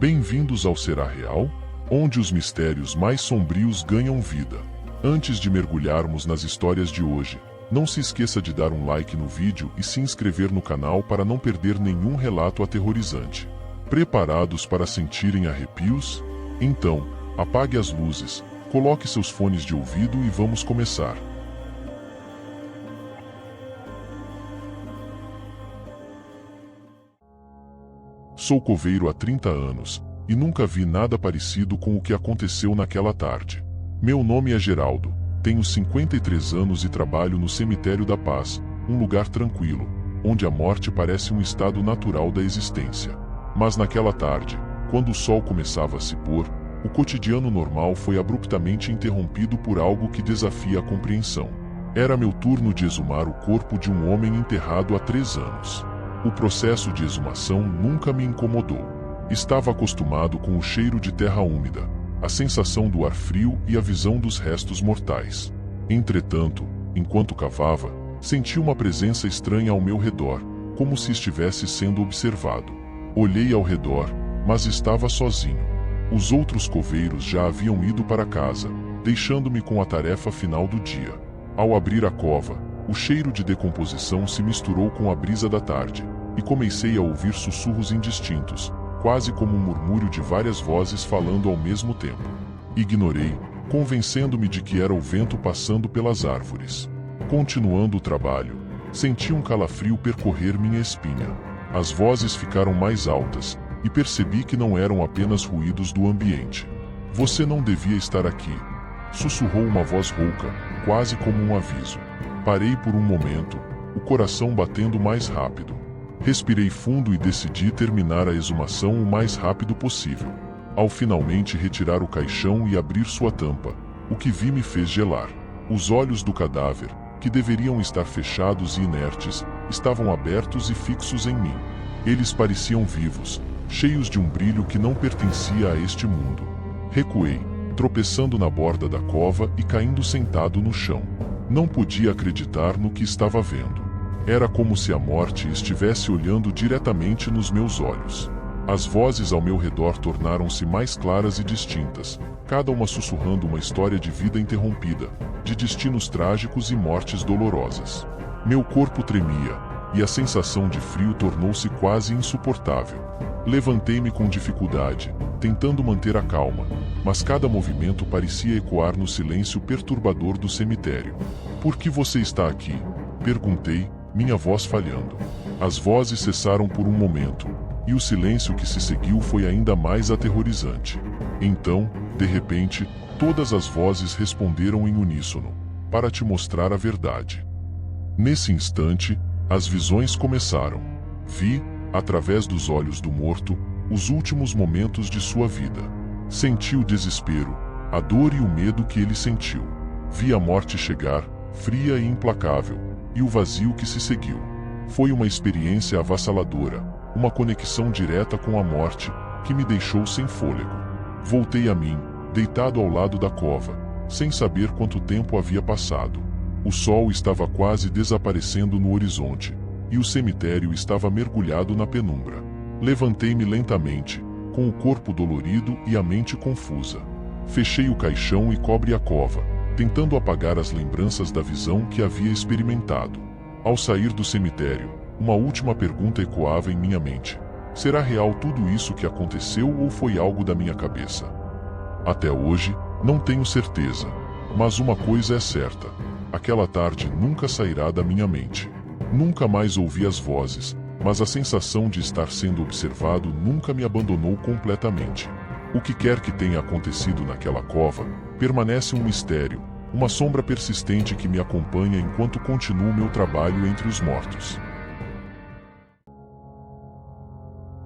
Bem-vindos ao Será Real, onde os mistérios mais sombrios ganham vida. Antes de mergulharmos nas histórias de hoje, não se esqueça de dar um like no vídeo e se inscrever no canal para não perder nenhum relato aterrorizante. Preparados para sentirem arrepios? Então, apague as luzes, coloque seus fones de ouvido e vamos começar. Sou coveiro há 30 anos, e nunca vi nada parecido com o que aconteceu naquela tarde. Meu nome é Geraldo, tenho 53 anos e trabalho no Cemitério da Paz, um lugar tranquilo, onde a morte parece um estado natural da existência. Mas naquela tarde, quando o sol começava a se pôr, o cotidiano normal foi abruptamente interrompido por algo que desafia a compreensão. Era meu turno de exumar o corpo de um homem enterrado há 3 anos. O processo de exumação nunca me incomodou. Estava acostumado com o cheiro de terra úmida, a sensação do ar frio e a visão dos restos mortais. Entretanto, enquanto cavava, senti uma presença estranha ao meu redor, como se estivesse sendo observado. Olhei ao redor, mas estava sozinho. Os outros coveiros já haviam ido para casa, deixando-me com a tarefa final do dia. Ao abrir a cova, o cheiro de decomposição se misturou com a brisa da tarde, e comecei a ouvir sussurros indistintos, quase como um murmúrio de várias vozes falando ao mesmo tempo. Ignorei, convencendo-me de que era o vento passando pelas árvores. Continuando o trabalho, senti um calafrio percorrer minha espinha. As vozes ficaram mais altas, e percebi que não eram apenas ruídos do ambiente. "Você não devia estar aqui", sussurrou uma voz rouca, quase como um aviso. Parei por um momento, o coração batendo mais rápido. Respirei fundo e decidi terminar a exumação o mais rápido possível. Ao finalmente retirar o caixão e abrir sua tampa, o que vi me fez gelar. Os olhos do cadáver, que deveriam estar fechados e inertes, estavam abertos e fixos em mim. Eles pareciam vivos, cheios de um brilho que não pertencia a este mundo. Recuei, tropeçando na borda da cova e caindo sentado no chão. Não podia acreditar no que estava vendo. Era como se a morte estivesse olhando diretamente nos meus olhos. As vozes ao meu redor tornaram-se mais claras e distintas, cada uma sussurrando uma história de vida interrompida, de destinos trágicos e mortes dolorosas. Meu corpo tremia, e a sensação de frio tornou-se quase insuportável. Levantei-me com dificuldade, tentando manter a calma, mas cada movimento parecia ecoar no silêncio perturbador do cemitério. "Por que você está aqui?", perguntei, minha voz falhando. As vozes cessaram por um momento, e o silêncio que se seguiu foi ainda mais aterrorizante. Então, de repente, todas as vozes responderam em uníssono: "Para te mostrar a verdade." Nesse instante, as visões começaram. Vi, através dos olhos do morto, os últimos momentos de sua vida. Senti o desespero, a dor e o medo que ele sentiu. Vi a morte chegar, fria e implacável, e o vazio que se seguiu. Foi uma experiência avassaladora, uma conexão direta com a morte, que me deixou sem fôlego. Voltei a mim, deitado ao lado da cova, sem saber quanto tempo havia passado. O sol estava quase desaparecendo no horizonte, e o cemitério estava mergulhado na penumbra. Levantei-me lentamente, com o corpo dolorido e a mente confusa. Fechei o caixão e cobri a cova, tentando apagar as lembranças da visão que havia experimentado. Ao sair do cemitério, uma última pergunta ecoava em minha mente: será real tudo isso que aconteceu ou foi algo da minha cabeça? Até hoje, não tenho certeza, mas uma coisa é certa: aquela tarde nunca sairá da minha mente. Nunca mais ouvi as vozes, mas a sensação de estar sendo observado nunca me abandonou completamente. O que quer que tenha acontecido naquela cova, permanece um mistério, uma sombra persistente que me acompanha enquanto continuo meu trabalho entre os mortos.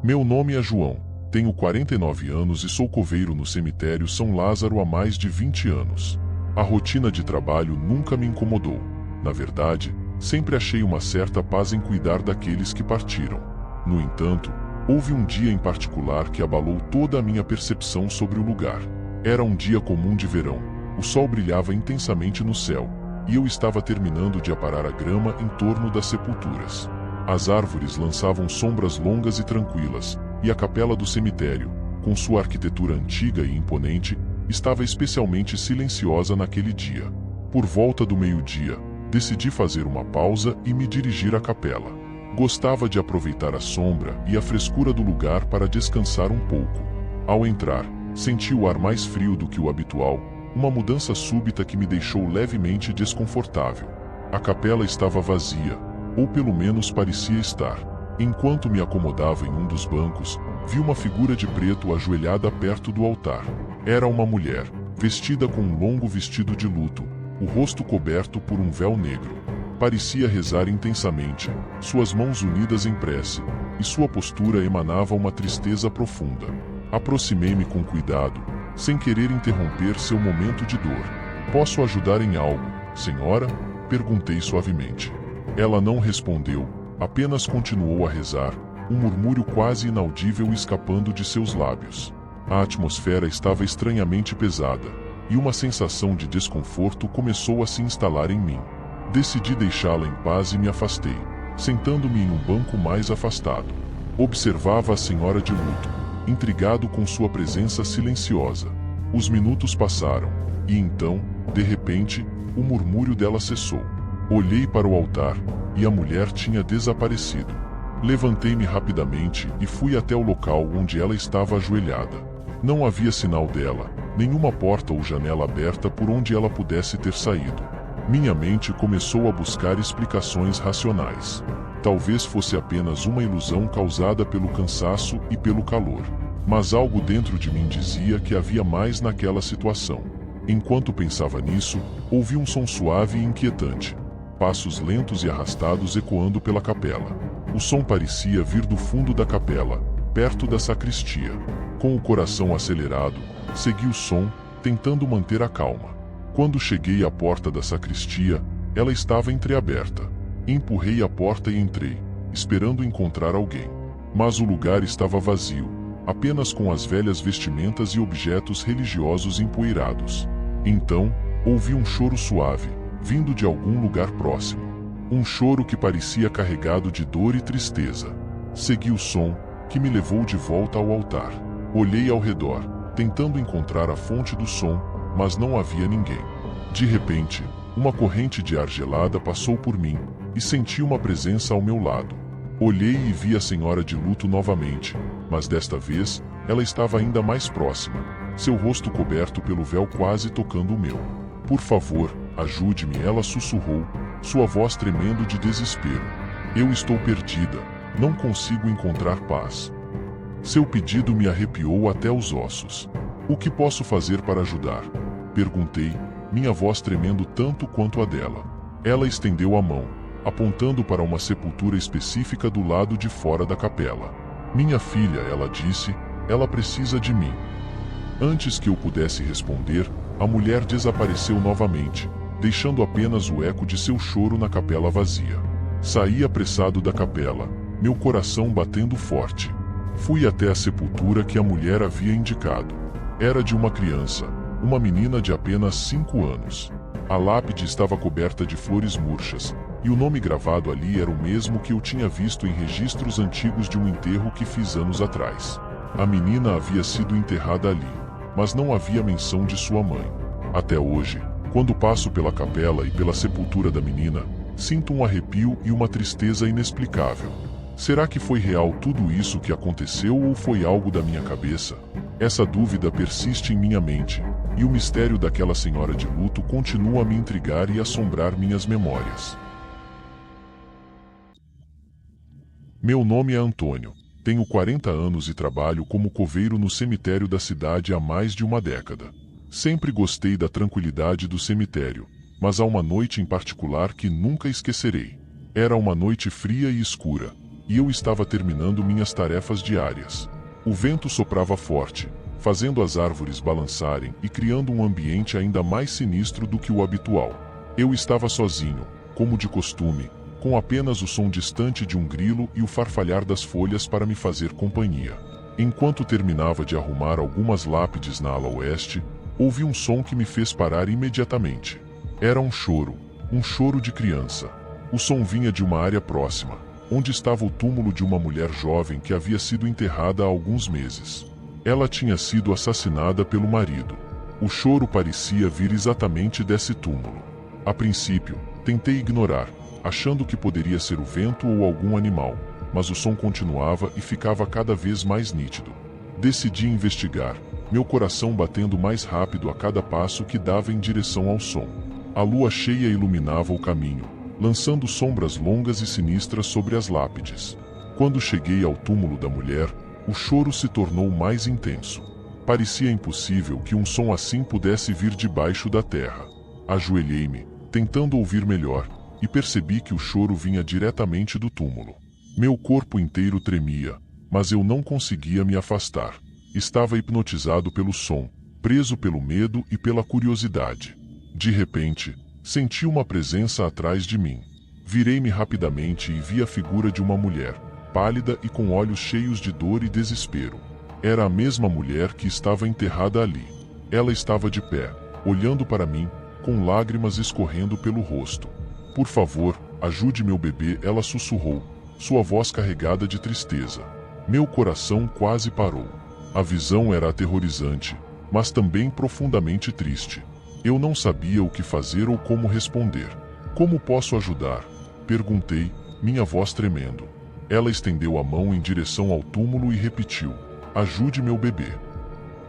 Meu nome é João, tenho 49 anos e sou coveiro no cemitério São Lázaro há mais de 20 anos. A rotina de trabalho nunca me incomodou. Na verdade, sempre achei uma certa paz em cuidar daqueles que partiram. No entanto, houve um dia em particular que abalou toda a minha percepção sobre o lugar. Era um dia comum de verão, o sol brilhava intensamente no céu, e eu estava terminando de aparar a grama em torno das sepulturas. As árvores lançavam sombras longas e tranquilas, e a capela do cemitério, com sua arquitetura antiga e imponente, estava especialmente silenciosa naquele dia. Por volta do meio-dia, decidi fazer uma pausa e me dirigir à capela. Gostava de aproveitar a sombra e a frescura do lugar para descansar um pouco. Ao entrar, senti o ar mais frio do que o habitual, uma mudança súbita que me deixou levemente desconfortável. A capela estava vazia, ou pelo menos parecia estar. Enquanto me acomodava em um dos bancos, vi uma figura de preto ajoelhada perto do altar. Era uma mulher, vestida com um longo vestido de luto, o rosto coberto por um véu negro. Parecia rezar intensamente, suas mãos unidas em prece, e sua postura emanava uma tristeza profunda. Aproximei-me com cuidado, sem querer interromper seu momento de dor. "Posso ajudar em algo, senhora?" perguntei suavemente. Ela não respondeu, apenas continuou a rezar, um murmúrio quase inaudível escapando de seus lábios. A atmosfera estava estranhamente pesada, e uma sensação de desconforto começou a se instalar em mim. Decidi deixá-la em paz e me afastei, sentando-me em um banco mais afastado. Observava a senhora de luto, intrigado com sua presença silenciosa. Os minutos passaram, e então, de repente, o murmúrio dela cessou. Olhei para o altar, e a mulher tinha desaparecido. Levantei-me rapidamente e fui até o local onde ela estava ajoelhada. Não havia sinal dela, nenhuma porta ou janela aberta por onde ela pudesse ter saído. Minha mente começou a buscar explicações racionais. Talvez fosse apenas uma ilusão causada pelo cansaço e pelo calor. Mas algo dentro de mim dizia que havia mais naquela situação. Enquanto pensava nisso, ouvi um som suave e inquietante. Passos lentos e arrastados ecoando pela capela. O som parecia vir do fundo da capela, perto da sacristia. Com o coração acelerado, segui o som, tentando manter a calma. Quando cheguei à porta da sacristia, ela estava entreaberta. Empurrei a porta e entrei, esperando encontrar alguém. Mas o lugar estava vazio, apenas com as velhas vestimentas e objetos religiosos empoeirados. Então, ouvi um choro suave, vindo de algum lugar próximo. Um choro que parecia carregado de dor e tristeza. Segui o som, que me levou de volta ao altar. Olhei ao redor, tentando encontrar a fonte do som, mas não havia ninguém. De repente, uma corrente de ar gelada passou por mim, e senti uma presença ao meu lado. Olhei e vi a senhora de luto novamente, mas desta vez, ela estava ainda mais próxima, seu rosto coberto pelo véu quase tocando o meu. "Por favor, ajude-me", ela sussurrou, sua voz tremendo de desespero. "Eu estou perdida, não consigo encontrar paz." Seu pedido me arrepiou até os ossos. "O que posso fazer para ajudar?" perguntei, minha voz tremendo tanto quanto a dela. Ela estendeu a mão, apontando para uma sepultura específica do lado de fora da capela. "Minha filha", ela disse, "ela precisa de mim." Antes que eu pudesse responder, a mulher desapareceu novamente, deixando apenas o eco de seu choro na capela vazia. Saí apressado da capela, meu coração batendo forte. Fui até a sepultura que a mulher havia indicado. Era de uma criança, uma menina de apenas 5 anos. A lápide estava coberta de flores murchas, e o nome gravado ali era o mesmo que eu tinha visto em registros antigos de um enterro que fiz anos atrás. A menina havia sido enterrada ali, mas não havia menção de sua mãe. Até hoje, quando passo pela capela e pela sepultura da menina, sinto um arrepio e uma tristeza inexplicável. Será que foi real tudo isso que aconteceu ou foi algo da minha cabeça? Essa dúvida persiste em minha mente, e o mistério daquela senhora de luto continua a me intrigar e assombrar minhas memórias. Meu nome é Antônio, tenho 40 anos e trabalho como coveiro no cemitério da cidade há mais de uma década. Sempre gostei da tranquilidade do cemitério, mas há uma noite em particular que nunca esquecerei. Era uma noite fria e escura, e eu estava terminando minhas tarefas diárias. O vento soprava forte, fazendo as árvores balançarem e criando um ambiente ainda mais sinistro do que o habitual. Eu estava sozinho, como de costume, com apenas o som distante de um grilo e o farfalhar das folhas para me fazer companhia. Enquanto terminava de arrumar algumas lápides na ala oeste, ouvi um som que me fez parar imediatamente. Era um choro de criança. O som vinha de uma área próxima, onde estava o túmulo de uma mulher jovem que havia sido enterrada há alguns meses. Ela tinha sido assassinada pelo marido. O choro parecia vir exatamente desse túmulo. A princípio, tentei ignorar, achando que poderia ser o vento ou algum animal, mas o som continuava e ficava cada vez mais nítido. Decidi investigar, meu coração batendo mais rápido a cada passo que dava em direção ao som. A lua cheia iluminava o caminho, lançando sombras longas e sinistras sobre as lápides. Quando cheguei ao túmulo da mulher, o choro se tornou mais intenso. Parecia impossível que um som assim pudesse vir debaixo da terra. Ajoelhei-me, tentando ouvir melhor, e percebi que o choro vinha diretamente do túmulo. Meu corpo inteiro tremia, mas eu não conseguia me afastar. Estava hipnotizado pelo som, preso pelo medo e pela curiosidade. De repente, senti uma presença atrás de mim. Virei-me rapidamente e vi a figura de uma mulher, pálida e com olhos cheios de dor e desespero. Era a mesma mulher que estava enterrada ali. Ela estava de pé, olhando para mim, com lágrimas escorrendo pelo rosto. "Por favor, ajude meu bebê", ela sussurrou, sua voz carregada de tristeza. Meu coração quase parou. A visão era aterrorizante, mas também profundamente triste. Eu não sabia o que fazer ou como responder. "Como posso ajudar?", perguntei, minha voz tremendo. Ela estendeu a mão em direção ao túmulo e repetiu: "Ajude meu bebê".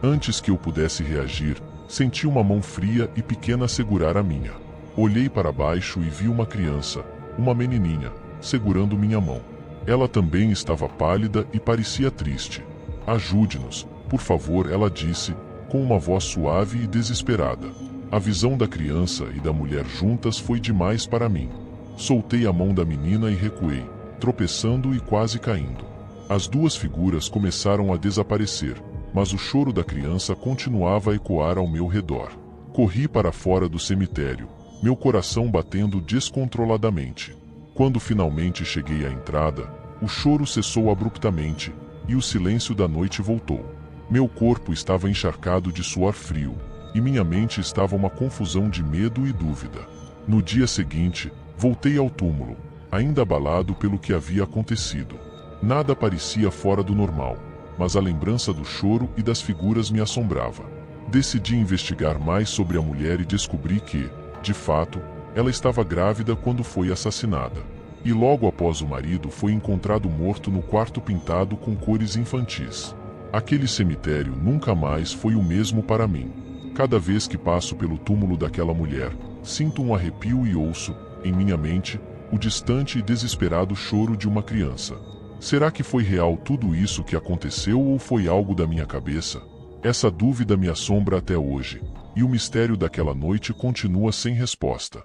Antes que eu pudesse reagir, senti uma mão fria e pequena segurar a minha. Olhei para baixo e vi uma criança, uma menininha, segurando minha mão. Ela também estava pálida e parecia triste. "Ajude-nos, por favor", ela disse, com uma voz suave e desesperada. A visão da criança e da mulher juntas foi demais para mim. Soltei a mão da menina e recuei, tropeçando e quase caindo. As duas figuras começaram a desaparecer, mas o choro da criança continuava a ecoar ao meu redor. Corri para fora do cemitério, meu coração batendo descontroladamente. Quando finalmente cheguei à entrada, o choro cessou abruptamente, e o silêncio da noite voltou. Meu corpo estava encharcado de suor frio, e minha mente estava uma confusão de medo e dúvida. No dia seguinte, voltei ao túmulo, ainda abalado pelo que havia acontecido. Nada parecia fora do normal, mas a lembrança do choro e das figuras me assombrava. Decidi investigar mais sobre a mulher e descobri que, de fato, ela estava grávida quando foi assassinada. E logo após o marido foi encontrado morto no quarto pintado com cores infantis. Aquele cemitério nunca mais foi o mesmo para mim. Cada vez que passo pelo túmulo daquela mulher, sinto um arrepio e ouço, em minha mente, o distante e desesperado choro de uma criança. Será que foi real tudo isso que aconteceu ou foi algo da minha cabeça? Essa dúvida me assombra até hoje, e o mistério daquela noite continua sem resposta.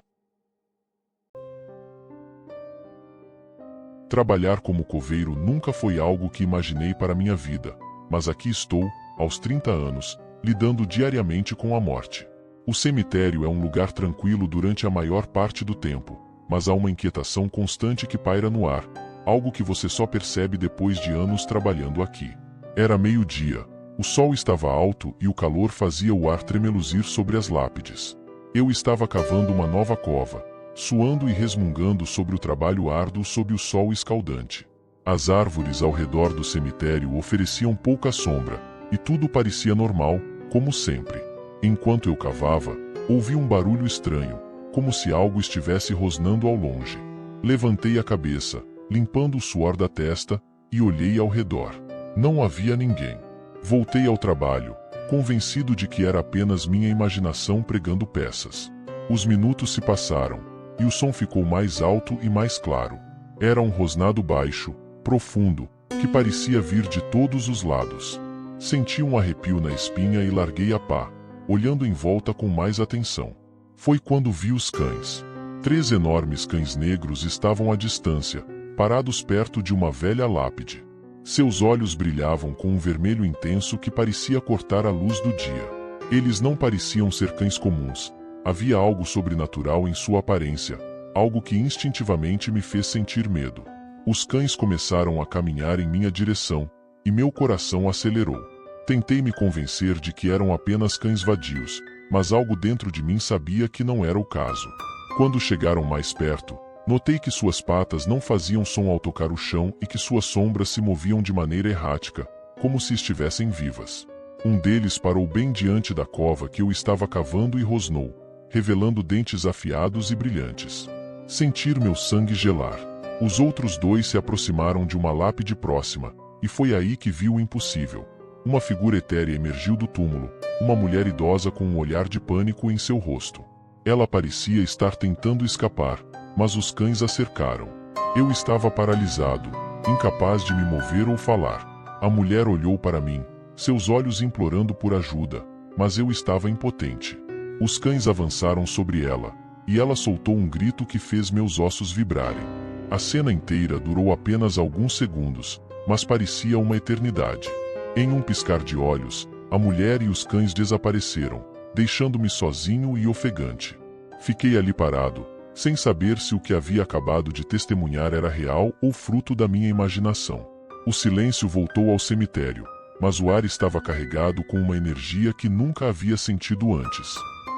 Trabalhar como coveiro nunca foi algo que imaginei para minha vida, mas aqui estou, aos 30 anos, lidando diariamente com a morte. O cemitério é um lugar tranquilo durante a maior parte do tempo, mas há uma inquietação constante que paira no ar, algo que você só percebe depois de anos trabalhando aqui. Era meio-dia, o sol estava alto e o calor fazia o ar tremeluzir sobre as lápides. Eu estava cavando uma nova cova, suando e resmungando sobre o trabalho árduo sob o sol escaldante. As árvores ao redor do cemitério ofereciam pouca sombra, e tudo parecia normal, como sempre. Enquanto eu cavava, ouvi um barulho estranho, como se algo estivesse rosnando ao longe. Levantei a cabeça, limpando o suor da testa, e olhei ao redor. Não havia ninguém. Voltei ao trabalho, convencido de que era apenas minha imaginação pregando peças. Os minutos se passaram, e o som ficou mais alto e mais claro. Era um rosnado baixo, profundo, que parecia vir de todos os lados. Senti um arrepio na espinha e larguei a pá, olhando em volta com mais atenção. Foi quando vi os cães. 3 enormes cães negros estavam à distância, parados perto de uma velha lápide. Seus olhos brilhavam com um vermelho intenso que parecia cortar a luz do dia. Eles não pareciam ser cães comuns. Havia algo sobrenatural em sua aparência, algo que instintivamente me fez sentir medo. Os cães começaram a caminhar em minha direção, e meu coração acelerou. Tentei me convencer de que eram apenas cães vadios, mas algo dentro de mim sabia que não era o caso. Quando chegaram mais perto, notei que suas patas não faziam som ao tocar o chão e que suas sombras se moviam de maneira errática, como se estivessem vivas. Um deles parou bem diante da cova que eu estava cavando e rosnou, revelando dentes afiados e brilhantes. Sentir meu sangue gelar. Os outros dois se aproximaram de uma lápide próxima, e foi aí que vi o impossível. Uma figura etérea emergiu do túmulo, uma mulher idosa com um olhar de pânico em seu rosto. Ela parecia estar tentando escapar, mas os cães a cercaram. Eu estava paralisado, incapaz de me mover ou falar. A mulher olhou para mim, seus olhos implorando por ajuda, mas eu estava impotente. Os cães avançaram sobre ela, e ela soltou um grito que fez meus ossos vibrarem. A cena inteira durou apenas alguns segundos, mas parecia uma eternidade. Em um piscar de olhos, a mulher e os cães desapareceram, deixando-me sozinho e ofegante. Fiquei ali parado, sem saber se o que havia acabado de testemunhar era real ou fruto da minha imaginação. O silêncio voltou ao cemitério, mas o ar estava carregado com uma energia que nunca havia sentido antes.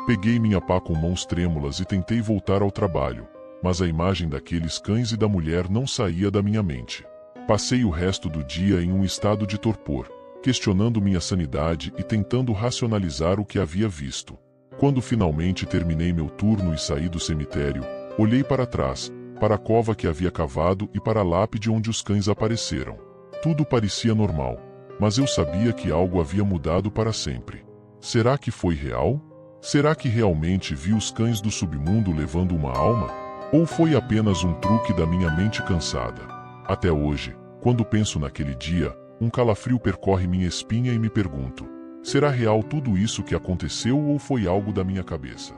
Peguei minha pá com mãos trêmulas e tentei voltar ao trabalho, mas a imagem daqueles cães e da mulher não saía da minha mente. Passei o resto do dia em um estado de torpor, questionando minha sanidade e tentando racionalizar o que havia visto. Quando finalmente terminei meu turno e saí do cemitério, olhei para trás, para a cova que havia cavado e para a lápide onde os cães apareceram. Tudo parecia normal, mas eu sabia que algo havia mudado para sempre. Será que foi real? Será que realmente vi os cães do submundo levando uma alma? Ou foi apenas um truque da minha mente cansada? Até hoje, quando penso naquele dia, um calafrio percorre minha espinha e me pergunto: será real tudo isso que aconteceu ou foi algo da minha cabeça?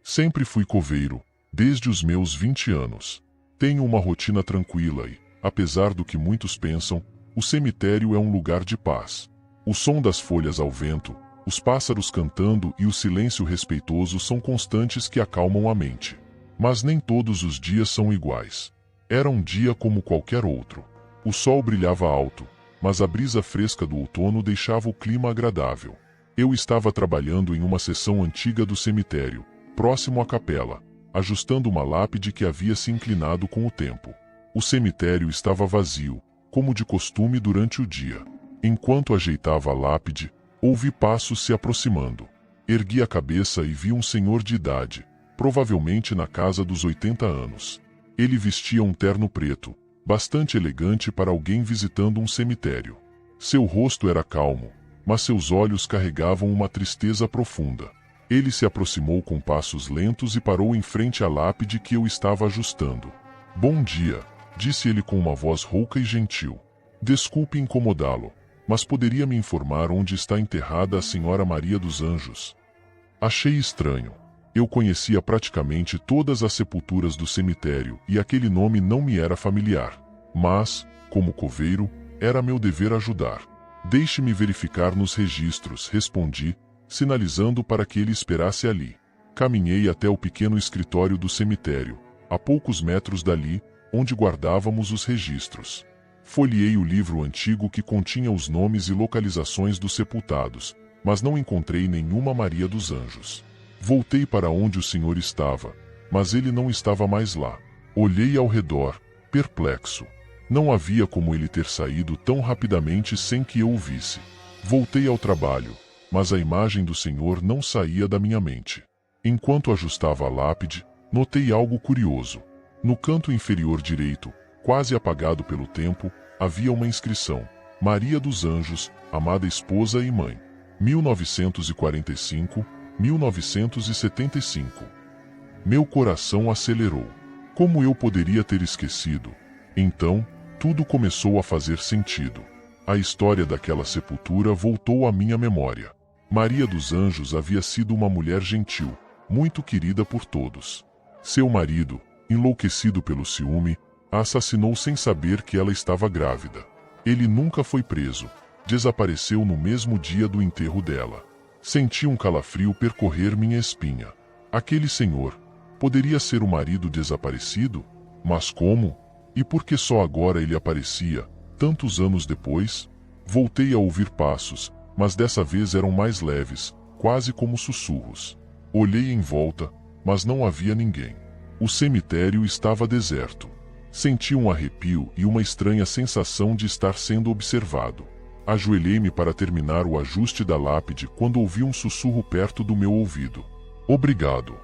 Sempre fui coveiro, desde os meus 20 anos. Tenho uma rotina tranquila e, apesar do que muitos pensam, o cemitério é um lugar de paz. O som das folhas ao vento, os pássaros cantando e o silêncio respeitoso são constantes que acalmam a mente. Mas nem todos os dias são iguais. Era um dia como qualquer outro. O sol brilhava alto, mas a brisa fresca do outono deixava o clima agradável. Eu estava trabalhando em uma seção antiga do cemitério, próximo à capela, ajustando uma lápide que havia se inclinado com o tempo. O cemitério estava vazio, como de costume durante o dia. Enquanto ajeitava a lápide, ouvi passos se aproximando. Ergui a cabeça e vi um senhor de idade, provavelmente na casa dos 80 anos. Ele vestia um terno preto, bastante elegante para alguém visitando um cemitério. Seu rosto era calmo, mas seus olhos carregavam uma tristeza profunda. Ele se aproximou com passos lentos e parou em frente à lápide que eu estava ajustando. "Bom dia", disse ele com uma voz rouca e gentil. "Desculpe incomodá-lo, mas poderia me informar onde está enterrada a Senhora Maria dos Anjos?" Achei estranho. Eu conhecia praticamente todas as sepulturas do cemitério e aquele nome não me era familiar. Mas, como coveiro, era meu dever ajudar. "Deixe-me verificar nos registros", respondi, sinalizando para que ele esperasse ali. Caminhei até o pequeno escritório do cemitério, a poucos metros dali, onde guardávamos os registros. Folheei o livro antigo que continha os nomes e localizações dos sepultados, mas não encontrei nenhuma Maria dos Anjos. Voltei para onde o senhor estava, mas ele não estava mais lá. Olhei ao redor, perplexo. Não havia como ele ter saído tão rapidamente sem que eu o visse. Voltei ao trabalho, mas a imagem do senhor não saía da minha mente. Enquanto ajustava a lápide, notei algo curioso. No canto inferior direito, quase apagado pelo tempo, havia uma inscrição: Maria dos Anjos, amada esposa e mãe. 1945-1975. Meu coração acelerou. Como eu poderia ter esquecido? Então, tudo começou a fazer sentido. A história daquela sepultura voltou à minha memória. Maria dos Anjos havia sido uma mulher gentil, muito querida por todos. Seu marido, enlouquecido pelo ciúme, a assassinou sem saber que ela estava grávida. Ele nunca foi preso. Desapareceu no mesmo dia do enterro dela. Senti um calafrio percorrer minha espinha. Aquele senhor poderia ser o marido desaparecido? Mas como? E por que só agora ele aparecia, tantos anos depois? Voltei a ouvir passos, mas dessa vez eram mais leves, quase como sussurros. Olhei em volta, mas não havia ninguém. O cemitério estava deserto. Senti um arrepio e uma estranha sensação de estar sendo observado. Ajoelhei-me para terminar o ajuste da lápide quando ouvi um sussurro perto do meu ouvido. Obrigado.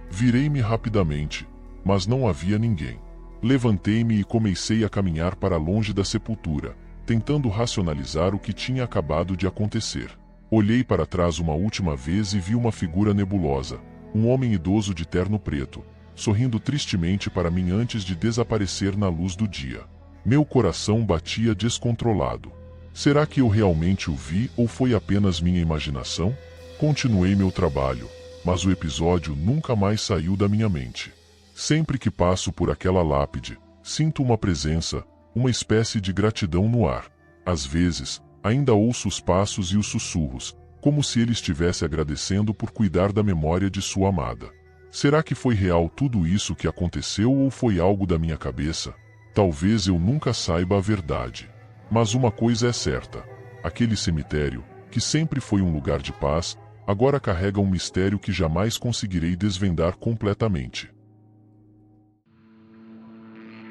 Virei-me rapidamente, mas não havia ninguém. Levantei-me e comecei a caminhar para longe da sepultura, tentando racionalizar o que tinha acabado de acontecer. Olhei para trás uma última vez e vi uma figura nebulosa, um homem idoso de terno preto, sorrindo tristemente para mim antes de desaparecer na luz do dia. Meu coração batia descontrolado. Será que eu realmente o vi ou foi apenas minha imaginação? Continuei meu trabalho, mas o episódio nunca mais saiu da minha mente. Sempre que passo por aquela lápide, sinto uma presença, uma espécie de gratidão no ar. Às vezes, ainda ouço os passos e os sussurros, como se ele estivesse agradecendo por cuidar da memória de sua amada. Será que foi real tudo isso que aconteceu ou foi algo da minha cabeça? Talvez eu nunca saiba a verdade. Mas uma coisa é certa: aquele cemitério, que sempre foi um lugar de paz, agora carrega um mistério que jamais conseguirei desvendar completamente.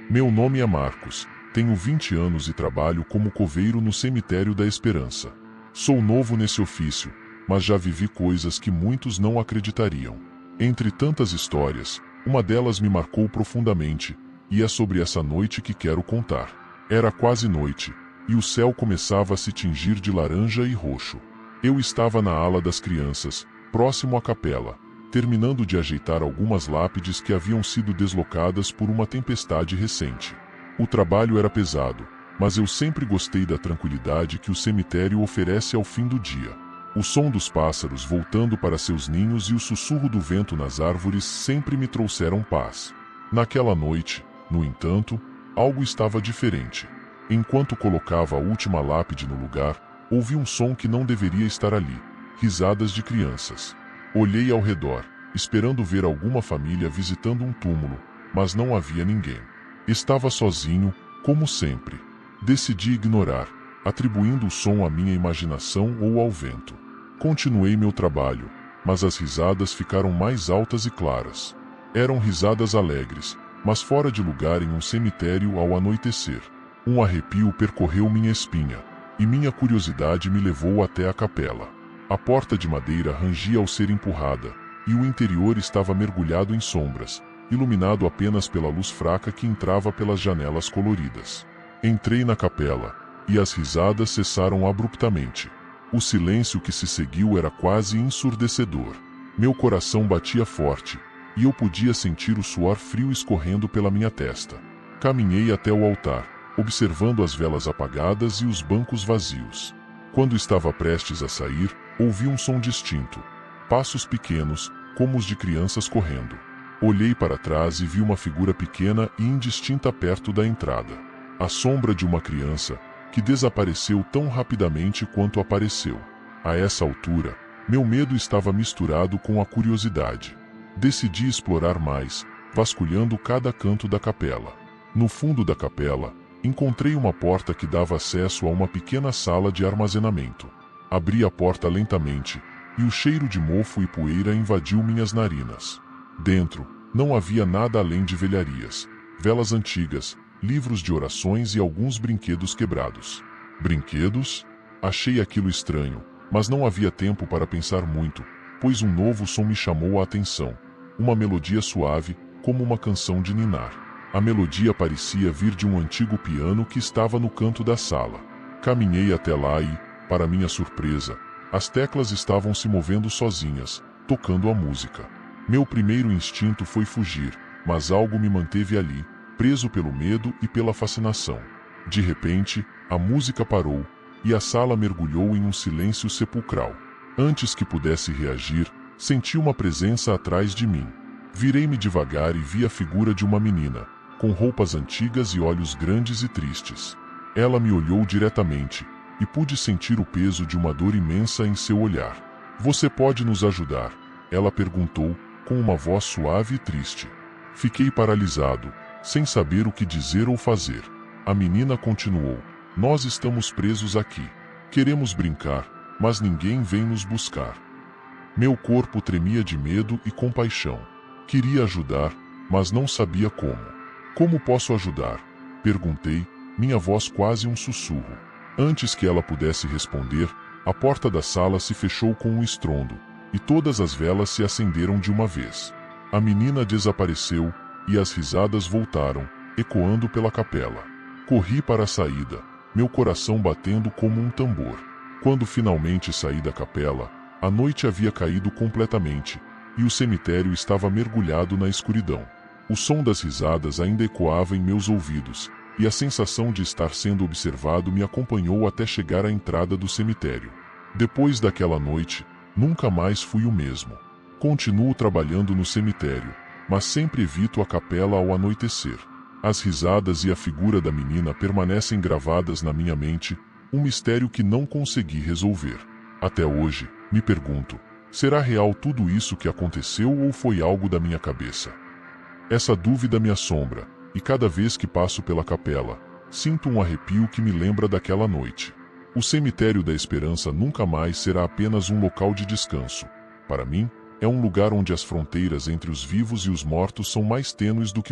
Meu nome é Marcos, tenho 20 anos e trabalho como coveiro no Cemitério da Esperança. Sou novo nesse ofício, mas já vivi coisas que muitos não acreditariam. Entre tantas histórias, uma delas me marcou profundamente, e é sobre essa noite que quero contar. Era quase noite, e o céu começava a se tingir de laranja e roxo. Eu estava na ala das crianças, próximo à capela, terminando de ajeitar algumas lápides que haviam sido deslocadas por uma tempestade recente. O trabalho era pesado, mas eu sempre gostei da tranquilidade que o cemitério oferece ao fim do dia. O som dos pássaros voltando para seus ninhos e o sussurro do vento nas árvores sempre me trouxeram paz. Naquela noite, no entanto, algo estava diferente. Enquanto colocava a última lápide no lugar, ouvi um som que não deveria estar ali: risadas de crianças. Olhei ao redor, esperando ver alguma família visitando um túmulo, mas não havia ninguém. Estava sozinho, como sempre. Decidi ignorar, atribuindo o som à minha imaginação ou ao vento. Continuei meu trabalho, mas as risadas ficaram mais altas e claras. Eram risadas alegres, mas fora de lugar em um cemitério ao anoitecer. Um arrepio percorreu minha espinha, e minha curiosidade me levou até a capela. A porta de madeira rangia ao ser empurrada, e o interior estava mergulhado em sombras, iluminado apenas pela luz fraca que entrava pelas janelas coloridas. Entrei na capela, e as risadas cessaram abruptamente. O silêncio que se seguiu era quase ensurdecedor. Meu coração batia forte, e eu podia sentir o suor frio escorrendo pela minha testa. Caminhei até o altar, observando as velas apagadas e os bancos vazios. Quando estava prestes a sair, ouvi um som distinto. Passos pequenos, como os de crianças correndo. Olhei para trás e vi uma figura pequena e indistinta perto da entrada. A sombra de uma criança, que desapareceu tão rapidamente quanto apareceu. A essa altura, meu medo estava misturado com a curiosidade. Decidi explorar mais, vasculhando cada canto da capela. No fundo da capela, encontrei uma porta que dava acesso a uma pequena sala de armazenamento. Abri a porta lentamente, e o cheiro de mofo e poeira invadiu minhas narinas. Dentro, não havia nada além de velharias, velas antigas, livros de orações e alguns brinquedos quebrados. Brinquedos? Achei aquilo estranho, mas não havia tempo para pensar muito, pois um novo som me chamou a atenção. Uma melodia suave, como uma canção de ninar. A melodia parecia vir de um antigo piano que estava no canto da sala. Caminhei até lá e, para minha surpresa, as teclas estavam se movendo sozinhas, tocando a música. Meu primeiro instinto foi fugir, mas algo me manteve ali, preso pelo medo e pela fascinação. De repente, a música parou, e a sala mergulhou em um silêncio sepulcral. Antes que pudesse reagir, senti uma presença atrás de mim. Virei-me devagar e vi a figura de uma menina, com roupas antigas e olhos grandes e tristes. Ela me olhou diretamente, e pude sentir o peso de uma dor imensa em seu olhar. "Você pode nos ajudar?" ela perguntou, com uma voz suave e triste. Fiquei paralisado, sem saber o que dizer ou fazer. A menina continuou: "Nós estamos presos aqui. Queremos brincar, mas ninguém vem nos buscar." Meu corpo tremia de medo e compaixão. Queria ajudar, mas não sabia como. Como posso ajudar? Perguntei, minha voz quase um sussurro. Antes que ela pudesse responder, a porta da sala se fechou com um estrondo, e todas as velas se acenderam de uma vez. A menina desapareceu, e as risadas voltaram, ecoando pela capela. Corri para a saída, meu coração batendo como um tambor. Quando finalmente saí da capela, a noite havia caído completamente, e o cemitério estava mergulhado na escuridão. O som das risadas ainda ecoava em meus ouvidos, e a sensação de estar sendo observado me acompanhou até chegar à entrada do cemitério. Depois daquela noite, nunca mais fui o mesmo. Continuo trabalhando no cemitério, mas sempre evito a capela ao anoitecer. As risadas e a figura da menina permanecem gravadas na minha mente, um mistério que não consegui resolver. Até hoje, me pergunto, será real tudo isso que aconteceu ou foi algo da minha cabeça? Essa dúvida me assombra, e cada vez que passo pela capela, sinto um arrepio que me lembra daquela noite. O cemitério da esperança nunca mais será apenas um local de descanso. Para mim, é um lugar onde as fronteiras entre os vivos e os mortos são mais tênues do que...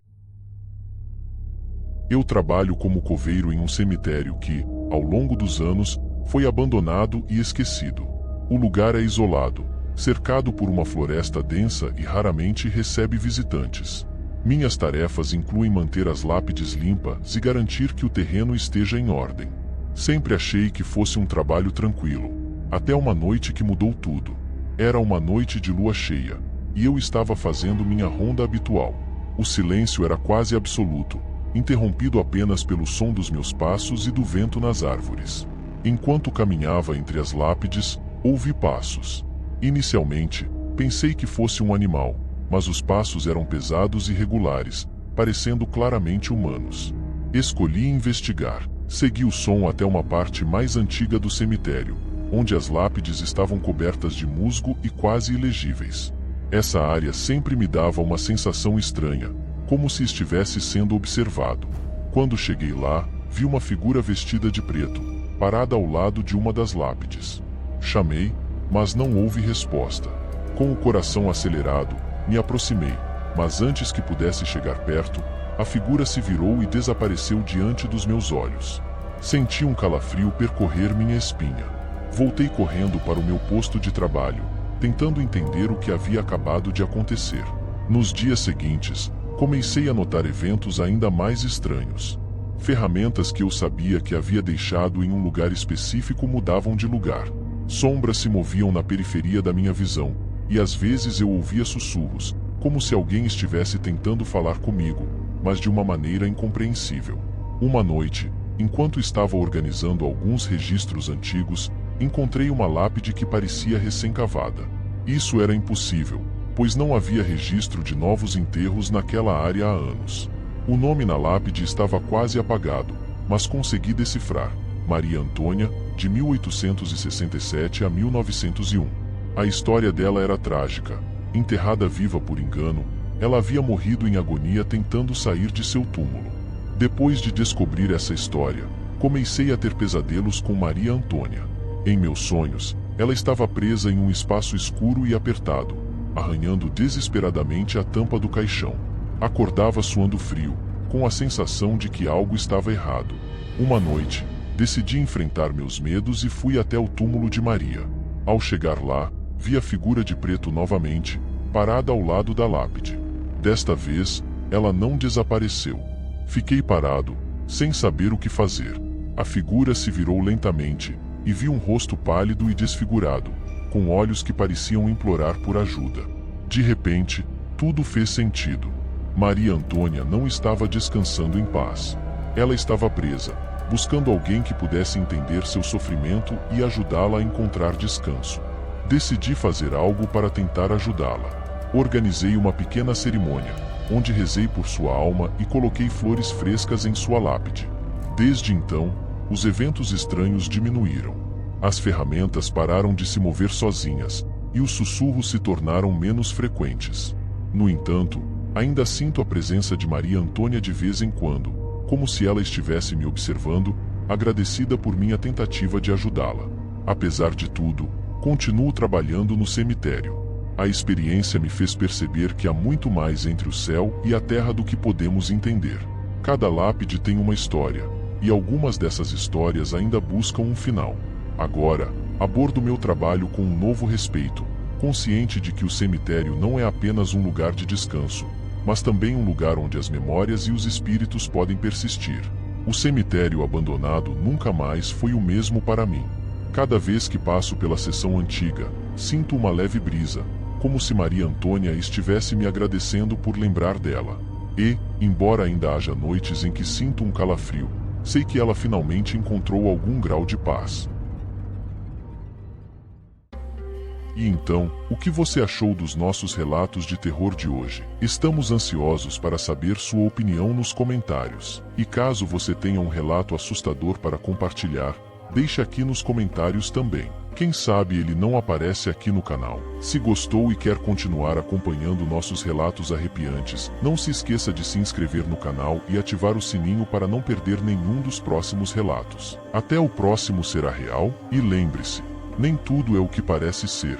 Eu trabalho como coveiro em um cemitério que, ao longo dos anos, foi abandonado e esquecido. O lugar é isolado, cercado por uma floresta densa e raramente recebe visitantes. Minhas tarefas incluem manter as lápides limpas e garantir que o terreno esteja em ordem. Sempre achei que fosse um trabalho tranquilo, até uma noite que mudou tudo. Era uma noite de lua cheia, e eu estava fazendo minha ronda habitual. O silêncio era quase absoluto, interrompido apenas pelo som dos meus passos e do vento nas árvores. Enquanto caminhava entre as lápides, ouvi passos. Inicialmente, pensei que fosse um animal, mas os passos eram pesados e regulares, parecendo claramente humanos. Escolhi investigar. Segui o som até uma parte mais antiga do cemitério, onde as lápides estavam cobertas de musgo e quase ilegíveis. Essa área sempre me dava uma sensação estranha, como se estivesse sendo observado. Quando cheguei lá, vi uma figura vestida de preto, parada ao lado de uma das lápides. Chamei, mas não houve resposta. Com o coração acelerado, me aproximei, mas antes que pudesse chegar perto, a figura se virou e desapareceu diante dos meus olhos. Senti um calafrio percorrer minha espinha. Voltei correndo para o meu posto de trabalho, tentando entender o que havia acabado de acontecer. Nos dias seguintes, comecei a notar eventos ainda mais estranhos. Ferramentas que eu sabia que havia deixado em um lugar específico mudavam de lugar. Sombras se moviam na periferia da minha visão, e às vezes eu ouvia sussurros, como se alguém estivesse tentando falar comigo, mas de uma maneira incompreensível. Uma noite, enquanto estava organizando alguns registros antigos, encontrei uma lápide que parecia recém-cavada. Isso era impossível, pois não havia registro de novos enterros naquela área há anos. O nome na lápide estava quase apagado, mas consegui decifrar: Maria Antônia, de 1867 a 1901. A história dela era trágica. Enterrada viva por engano, ela havia morrido em agonia tentando sair de seu túmulo. Depois de descobrir essa história, comecei a ter pesadelos com Maria Antônia. Em meus sonhos, ela estava presa em um espaço escuro e apertado, arranhando desesperadamente a tampa do caixão. Acordava suando frio, com a sensação de que algo estava errado. Uma noite, decidi enfrentar meus medos e fui até o túmulo de Maria. Ao chegar lá, vi a figura de preto novamente, parada ao lado da lápide. Desta vez, ela não desapareceu. Fiquei parado, sem saber o que fazer. A figura se virou lentamente, e vi um rosto pálido e desfigurado, com olhos que pareciam implorar por ajuda. De repente, tudo fez sentido. Maria Antônia não estava descansando em paz. Ela estava presa, buscando alguém que pudesse entender seu sofrimento e ajudá-la a encontrar descanso. Decidi fazer algo para tentar ajudá-la. Organizei uma pequena cerimônia, onde rezei por sua alma e coloquei flores frescas em sua lápide. Desde então, os eventos estranhos diminuíram. As ferramentas pararam de se mover sozinhas, e os sussurros se tornaram menos frequentes. No entanto, ainda sinto a presença de Maria Antônia de vez em quando, como se ela estivesse me observando, agradecida por minha tentativa de ajudá-la. Apesar de tudo, continuo trabalhando no cemitério. A experiência me fez perceber que há muito mais entre o céu e a terra do que podemos entender. Cada lápide tem uma história, e algumas dessas histórias ainda buscam um final. Agora, abordo meu trabalho com um novo respeito, consciente de que o cemitério não é apenas um lugar de descanso, mas também um lugar onde as memórias e os espíritos podem persistir. O cemitério abandonado nunca mais foi o mesmo para mim. Cada vez que passo pela seção antiga, sinto uma leve brisa, como se Maria Antônia estivesse me agradecendo por lembrar dela. E, embora ainda haja noites em que sinto um calafrio, sei que ela finalmente encontrou algum grau de paz. E então, o que você achou dos nossos relatos de terror de hoje? Estamos ansiosos para saber sua opinião nos comentários. E caso você tenha um relato assustador para compartilhar, deixe aqui nos comentários também. Quem sabe ele não aparece aqui no canal. Se gostou e quer continuar acompanhando nossos relatos arrepiantes, não se esqueça de se inscrever no canal e ativar o sininho para não perder nenhum dos próximos relatos. Até o próximo Será Real, e lembre-se, nem tudo é o que parece ser.